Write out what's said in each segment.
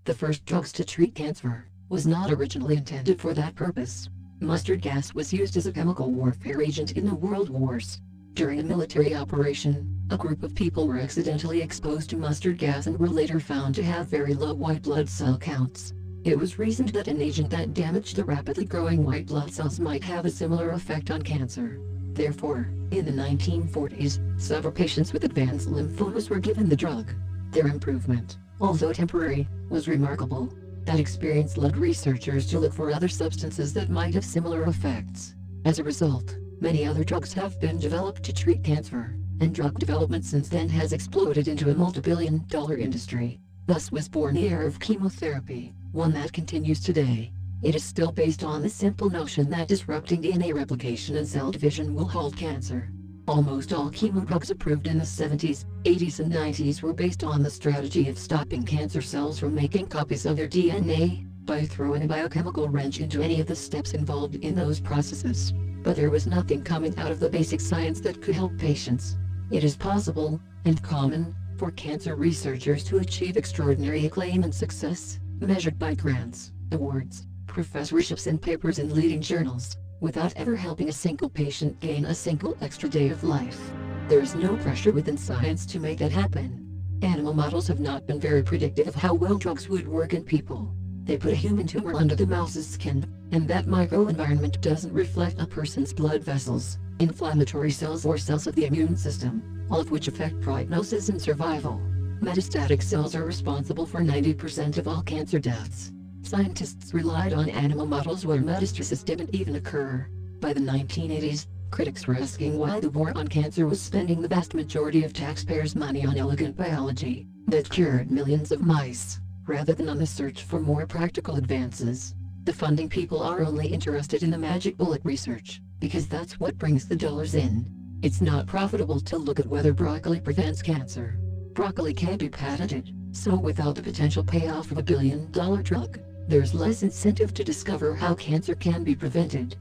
The first drugs to treat cancer was not originally intended for that purpose. Mustard gas was used as a chemical warfare agent in the World Wars. During a military operation, a group of people were accidentally exposed to mustard gas and were later found to have very low white blood cell counts. It was reasoned that an agent that damaged the rapidly growing white blood cells might have a similar effect on cancer. Therefore, in the 1940s, several patients with advanced lymphomas were given the drug. Their improvement, although temporary, was remarkable. That experience led researchers to look for other substances that might have similar effects. As a result, many other drugs have been developed to treat cancer, and drug development since then has exploded into a multi-billion-dollar industry. Thus was born the era of chemotherapy, one that continues today. It is still based on the simple notion that disrupting DNA replication and cell division will halt cancer. Almost all chemo drugs approved in the 70s, 80s and 90s were based on the strategy of stopping cancer cells from making copies of their DNA, by throwing a biochemical wrench into any of the steps involved in those processes. But there was nothing coming out of the basic science that could help patients. It is possible, and common, for cancer researchers to achieve extraordinary acclaim and success, measured by grants, awards, professorships and papers in leading journals, without ever helping a single patient gain a single extra day of life. There is no pressure within science to make that happen. Animal models have not been very predictive of how well drugs would work in people. They put a human tumor under the mouse's skin, and that microenvironment doesn't reflect a person's blood vessels, inflammatory cells or cells of the immune system, all of which affect prognosis and survival. Metastatic cells are responsible for 90% of all cancer deaths. Scientists relied on animal models where metastasis didn't even occur. By the 1980s, critics were asking why the war on cancer was spending the vast majority of taxpayers' money on elegant biology that cured millions of mice, rather than on the search for more practical advances. The funding people are only interested in the magic bullet research, because that's what brings the dollars in. It's not profitable to look at whether broccoli prevents cancer. Broccoli can't be patented, so without the potential payoff of a billion-dollar drug, there's less incentive to discover how cancer can be prevented.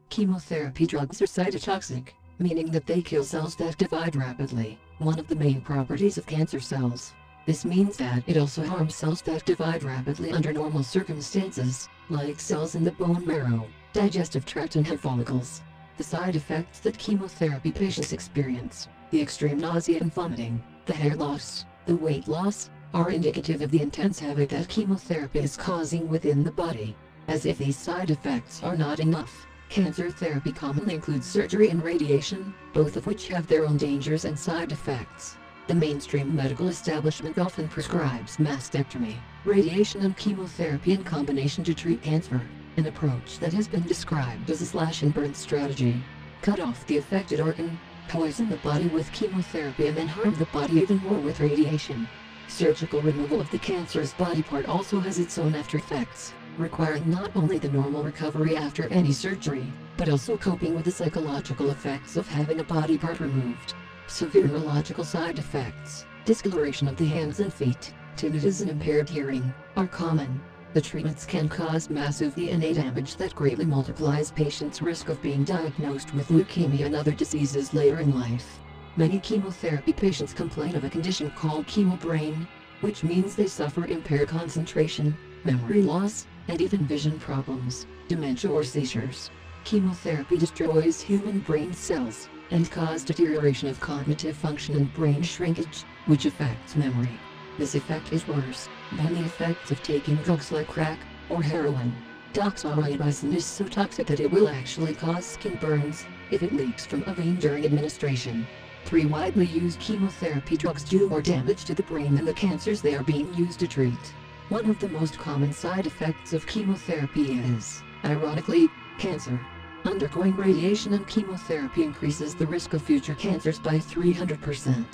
Chemotherapy drugs are cytotoxic, meaning that they kill cells that divide rapidly, one of the main properties of cancer cells. This means that it also harms cells that divide rapidly under normal circumstances, like cells in the bone marrow, digestive tract and hair follicles. The side effects that chemotherapy patients experience, the extreme nausea and vomiting, the hair loss, the weight loss, are indicative of the intense havoc that chemotherapy is causing within the body. As if these side effects are not enough, cancer therapy commonly includes surgery and radiation, both of which have their own dangers and side effects. The mainstream medical establishment often prescribes mastectomy, radiation and chemotherapy in combination to treat cancer, an approach that has been described as a slash and burn strategy. Cut off the affected organ, poison the body with chemotherapy and then harm the body even more with radiation. Surgical removal of the cancerous body part also has its own after effects, requiring not only the normal recovery after any surgery, but also coping with the psychological effects of having a body part removed. Severe neurological side effects, discoloration of the hands and feet, tinnitus and impaired hearing, are common. The treatments can cause massive DNA damage that greatly multiplies patients' risk of being diagnosed with leukemia and other diseases later in life. Many chemotherapy patients complain of a condition called chemobrain, which means they suffer impaired concentration, memory loss, and even vision problems, dementia or seizures. Chemotherapy destroys human brain cells, and causes deterioration of cognitive function and brain shrinkage, which affects memory. This effect is worse than the effects of taking drugs like crack or heroin. Doxorubicin is so toxic that it will actually cause skin burns if it leaks from a vein during administration. 3 widely used chemotherapy drugs do more damage to the brain than the cancers they are being used to treat. One of the most common side effects of chemotherapy is, ironically, cancer. Undergoing radiation and chemotherapy increases the risk of future cancers by 300%.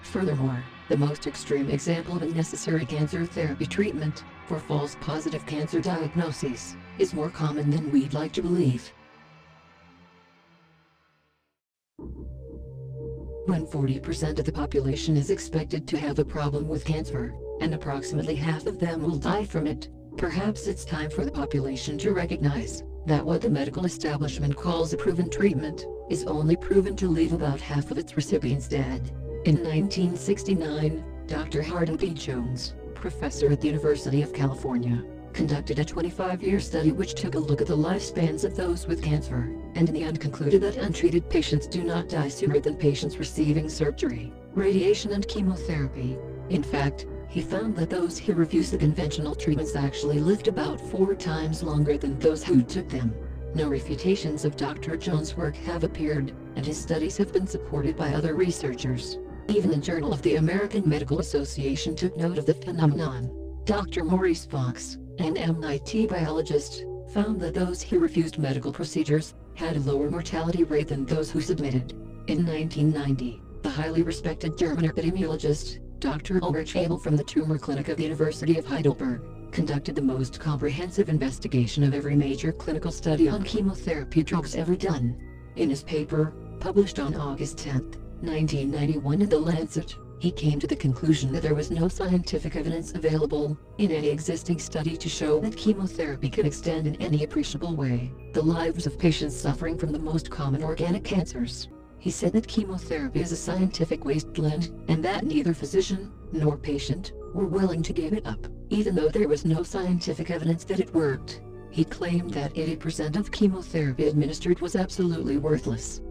Furthermore, the most extreme example of unnecessary cancer therapy treatment, for false positive cancer diagnoses, is more common than we'd like to believe. When 40% of the population is expected to have a problem with cancer, and approximately half of them will die from it, perhaps it's time for the population to recognize that what the medical establishment calls a proven treatment is only proven to leave about half of its recipients dead. In 1969, Dr. Hardin B. Jones, professor at the University of California, conducted a 25-year study which took a look at the lifespans of those with cancer, and in the end concluded that untreated patients do not die sooner than patients receiving surgery, radiation and chemotherapy. In fact, he found that those who refused the conventional treatments actually lived about 4 times longer than those who took them. No refutations of Dr. Jones' work have appeared, and his studies have been supported by other researchers. Even the Journal of the American Medical Association took note of the phenomenon. Dr. Maurice Fox, an MIT biologist, found that those who refused medical procedures had a lower mortality rate than those who submitted. In 1990, the highly respected German epidemiologist, Dr. Ulrich Abel from the Tumor Clinic of the University of Heidelberg, conducted the most comprehensive investigation of every major clinical study on chemotherapy drugs ever done. In his paper, published on August 10, 1991 in The Lancet, he came to the conclusion that there was no scientific evidence available in any existing study to show that chemotherapy can extend in any appreciable way the lives of patients suffering from the most common organic cancers. He said that chemotherapy is a scientific wasteland, and that neither physician nor patient were willing to give it up, even though there was no scientific evidence that it worked. He claimed that 80% of chemotherapy administered was absolutely worthless.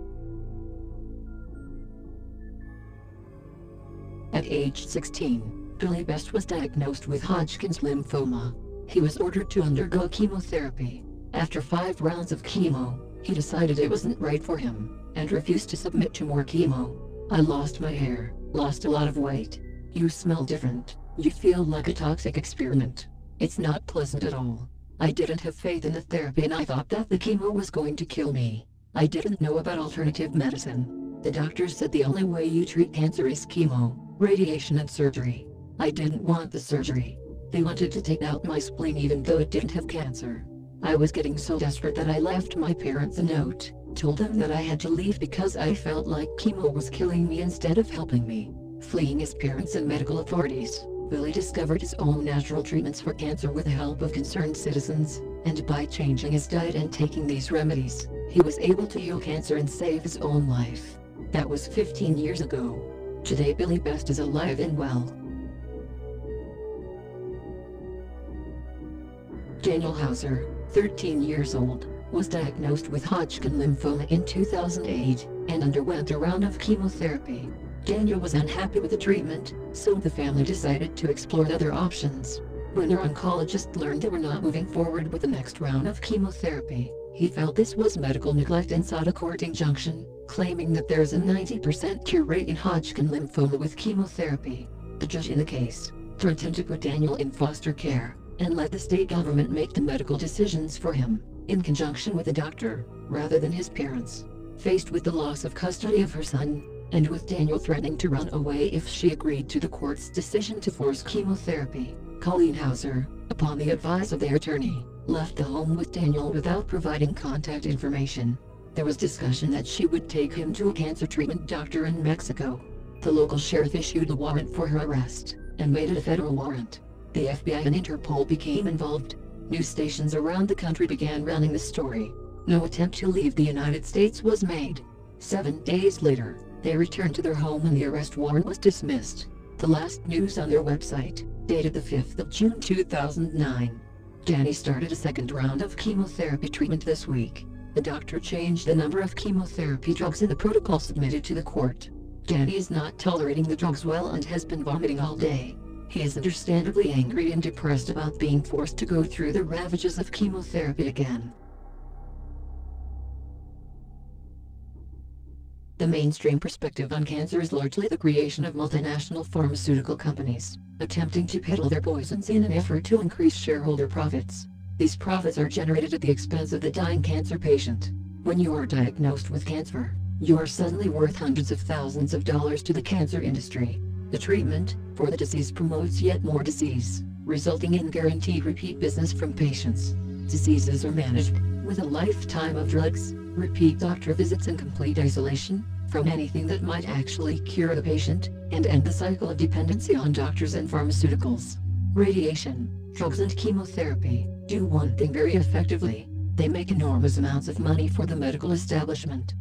At age 16, Billy Best was diagnosed with Hodgkin's lymphoma. He was ordered to undergo chemotherapy. After 5 rounds of chemo, he decided it wasn't right for him, and refused to submit to more chemo. "I lost my hair, lost a lot of weight. You smell different. You feel like a toxic experiment. It's not pleasant at all. I didn't have faith in the therapy and I thought that the chemo was going to kill me. I didn't know about alternative medicine. The doctors said the only way you treat cancer is chemo, radiation and surgery. I didn't want the surgery. They wanted to take out my spleen even though it didn't have cancer. I was getting so desperate that I left my parents a note, told them that I had to leave because I felt like chemo was killing me instead of helping me." Fleeing his parents and medical authorities, Billy discovered his own natural treatments for cancer with the help of concerned citizens, and by changing his diet and taking these remedies, he was able to heal cancer and save his own life. That was 15 years ago. Today Billy Best is alive and well. Daniel Hauser, 13 years old, was diagnosed with Hodgkin lymphoma in 2008, and underwent a round of chemotherapy. Daniel was unhappy with the treatment, so the family decided to explore other options. When their oncologist learned they were not moving forward with the next round of chemotherapy, he felt this was medical neglect and sought a court injunction, claiming that there is a 90% cure rate in Hodgkin lymphoma with chemotherapy. The judge in the case threatened to put Daniel in foster care, and let the state government make the medical decisions for him, in conjunction with a doctor, rather than his parents. Faced with the loss of custody of her son, and with Daniel threatening to run away if she agreed to the court's decision to force chemotherapy, Colleen Hauser, upon the advice of their attorney, left the home with Daniel without providing contact information. There was discussion that she would take him to a cancer treatment doctor in Mexico. The local sheriff issued a warrant for her arrest, and made it a federal warrant. The FBI and Interpol became involved. News stations around the country began running the story. No attempt to leave the United States was made. 7 days later, they returned to their home and the arrest warrant was dismissed. The last news on their website, dated the 5th of June 2009. Danny started a second round of chemotherapy treatment this week. The doctor changed the number of chemotherapy drugs in the protocol submitted to the court. Danny is not tolerating the drugs well and has been vomiting all day. He is understandably angry and depressed about being forced to go through the ravages of chemotherapy again. The mainstream perspective on cancer is largely the creation of multinational pharmaceutical companies, attempting to peddle their poisons in an effort to increase shareholder profits. These profits are generated at the expense of the dying cancer patient. When you are diagnosed with cancer, you are suddenly worth hundreds of thousands of dollars to the cancer industry. The treatment for the disease promotes yet more disease, resulting in guaranteed repeat business from patients. Diseases are managed with a lifetime of drugs, repeat doctor visits and complete isolation from anything that might actually cure the patient, and end the cycle of dependency on doctors and pharmaceuticals. Radiation, drugs and chemotherapy do one thing very effectively: they make enormous amounts of money for the medical establishment.